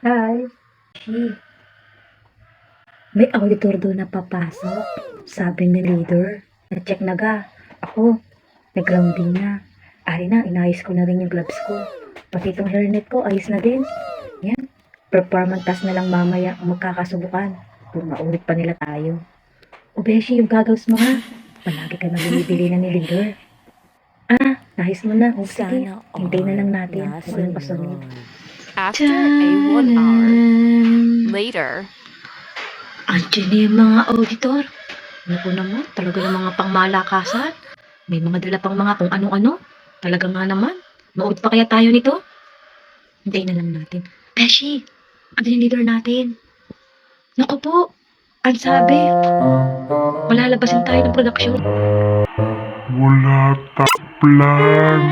Hi. May auditor doon na papasok. Sabi ni leader. Na-check na ga. Ako, nag-grounding na. Ari na, inayos ko na rin yung gloves ko. Pati itong hairnet ko, ayos na din. Yan. Performance test na lang mamaya ang magkakasubukan. Kung maulit pa nila tayo. O Beshi, yung gagawin mo ha. Palagi ka na binibili na ni leader. Nahis mo na. O sige, hintayin na lang natin. Walang pasunod. After a 1 hour later, Andiyan na yung mga auditor. Naku naman, talaga ng mga pangmalakasan. May mga dala pang mga kung ano-ano. Talaga nga naman. Maudit pa kaya tayo nito? Hintayin na lang natin. Beshi, ano yung leader natin? Naku po, ang sabi, malalabasin tayo ng production. Wala tayong plan.